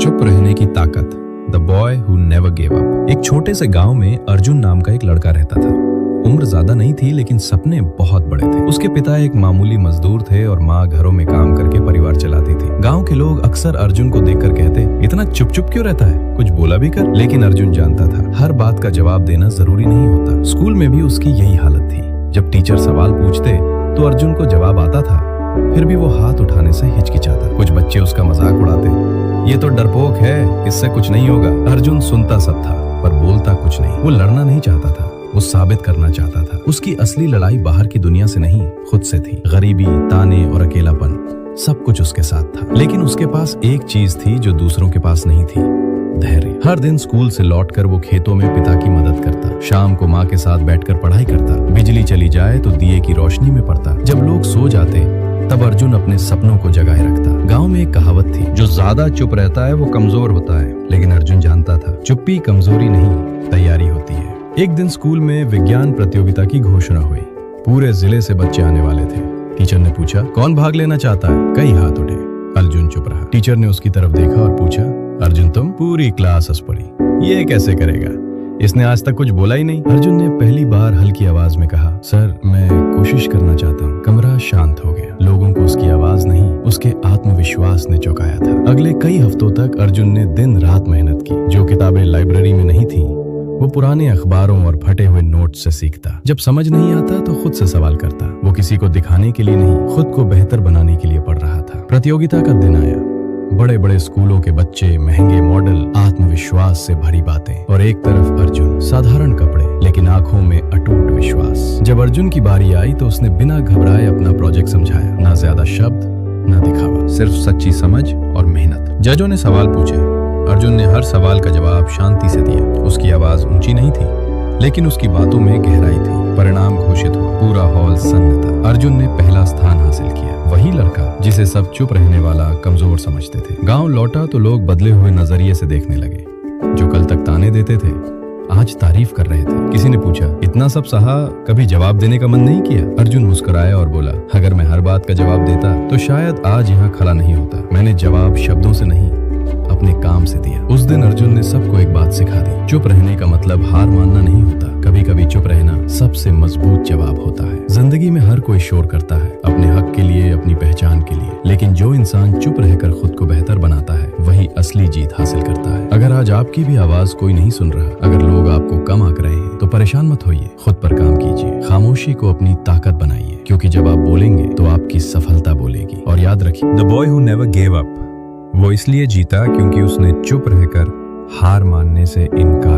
चुप रहने की ताकत, the boy who never gave up. एक छोटे से गांव में अर्जुन नाम का एक लड़का रहता था। उम्र ज्यादा नहीं थी लेकिन सपने बहुत बड़े थे। उसके पिता एक मामूली मजदूर थे और माँ घरों में काम करके परिवार चलाती थी। गांव के लोग अक्सर अर्जुन को देखकर कहते, इतना चुप चुप क्यों रहता है, कुछ बोला भी कर। लेकिन अर्जुन जानता था हर बात का जवाब देना जरूरी नहीं होता। स्कूल में भी उसकी यही हालत थी। जब टीचर सवाल पूछते तो अर्जुन को जवाब आता था, फिर भी वो हाथ उठाने से हिचकिचाता। कुछ बच्चे उसका मजाक उड़ाते, ये तो डरपोक है, इससे कुछ नहीं होगा। अर्जुन सुनता सब था पर बोलता कुछ नहीं। वो लड़ना नहीं चाहता था, वो साबित करना चाहता था। उसकी असली लड़ाई बाहर की दुनिया से नहीं, खुद से थी। गरीबी, ताने और अकेलापन सब कुछ उसके साथ था। लेकिन उसके पास एक चीज थी जो दूसरों के पास नहीं थी, धैर्य। हर दिन स्कूल से लौटकर वो खेतों में पिता की मदद करता, शाम को माँ के साथ बैठकर पढ़ाई करता। बिजली चली जाए तो दिए की रोशनी में पढ़ता। जब लोग सो जाते तब अर्जुन अपने सपनों को जगाए रखता। गांव में एक कहावत थी, जो ज्यादा चुप रहता है वो कमजोर होता है। लेकिन अर्जुन जानता था चुप्पी कमजोरी नहीं, तैयारी होती है। एक दिन स्कूल में विज्ञान प्रतियोगिता की घोषणा हुई। पूरे जिले से बच्चे आने वाले थे। टीचर ने पूछा, कौन भाग लेना चाहता है? कई हाथ उठे। अर्जुन चुप रहा। टीचर ने उसकी तरफ देखा और पूछा, अर्जुन तुम? पूरी क्लास हंस पड़ी। ये कैसे करेगा, इसने आज तक कुछ बोला ही नहीं। अर्जुन ने पहली बार हल्की आवाज में कहा, सर मैं कोशिश करना चाहता हूँ। कमरा शांत हो गया। लोगों को उसकी आवाज नहीं, उसके आत्मविश्वास ने चौंकाया था। अगले कई हफ्तों तक अर्जुन ने दिन रात मेहनत की। जो किताबें लाइब्रेरी में नहीं थी वो पुराने अखबारों और फटे हुए नोट से सीखता। जब समझ नहीं आता तो खुद से सवाल करता। वो किसी को दिखाने के लिए नहीं, खुद को बेहतर बनाने के लिए पढ़ रहा था। प्रतियोगिता का दिन आया। बड़े बड़े स्कूलों के बच्चे, महंगे मॉडल, आत्मविश्वास से भरी बातें, और एक तरफ अर्जुन, साधारण कपड़े लेकिन आंखों में अटूट विश्वास। जब अर्जुन की बारी आई तो उसने बिना घबराए अपना प्रोजेक्ट समझाया। ना ज्यादा शब्द, ना दिखावा, सिर्फ सच्ची समझ और मेहनत। जजों ने सवाल पूछे। अर्जुन ने हर सवाल का जवाब शांति से दिया। उसकी आवाज ऊंची नहीं थी लेकिन उसकी बातों में गहराई थी। परिणाम घोषित हुआ। पूरा हॉल सन्न था। अर्जुन ने पहला स्थान हासिल किया। वही लड़का जिसे सब चुप रहने वाला कमजोर समझते थे। गांव लौटा तो लोग बदले हुए नजरिए से देखने लगे। जो कल तक ताने देते थे आज तारीफ कर रहे थे। किसी ने पूछा, इतना सब सहा, कभी जवाब देने का मन नहीं किया? अर्जुन मुस्कुराया और बोला, अगर मैं हर बात का जवाब देता तो शायद आज यहाँ खड़ा नहीं होता। मैंने जवाब शब्दों से नहीं, अपने काम से दिया। उस दिन अर्जुन ने सबको एक बात सिखा दी, चुप रहने का मतलब हार मानना नहीं होता। कभी कभी चुप रहना सबसे मजबूत जवाब होता है। जिंदगी में हर कोई शोर करता है, अपने हक के लिए, अपनी पहचान के लिए। लेकिन जो इंसान चुप रहकर खुद को बेहतर बनाता है वही असली जीत हासिल करता है। अगर आज आपकी भी आवाज कोई नहीं सुन रहा, अगर लोग आपको कम आंक रहे हैं तो परेशान मत होइए, खुद पर काम कीजिए। खामोशी को अपनी ताकत बनाइए, क्योंकि जब आप बोलेंगे तो आपकी सफलता बोलेगी। और याद रखिए, the boy who never gave up वो इसलिए जीता क्योंकि उसने चुप रहकर हार मानने से इनकार